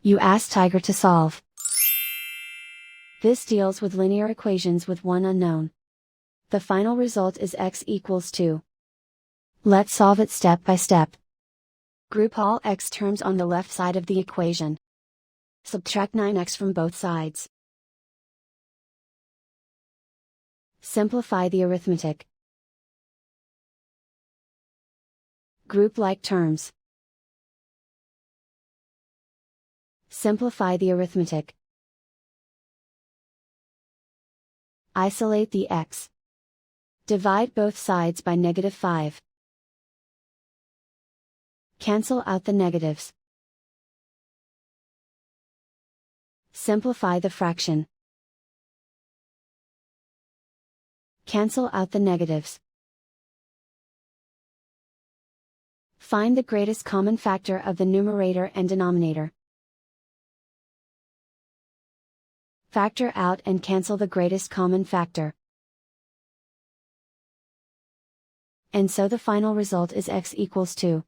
You ask Tiger to solve. This deals with linear equations with one unknown. The final result is x equals 2. Let's solve it step by step. Group all x terms on the left side of the equation. Subtract 9x from both sides. Simplify the arithmetic. Group like terms. Simplify the arithmetic. Isolate the x. Divide both sides by -5. Cancel out the negatives. Simplify the fraction. Cancel out the negatives. Find the greatest common factor of the numerator and denominator. Factor out and cancel the greatest common factor. And so the final result is x equals 2.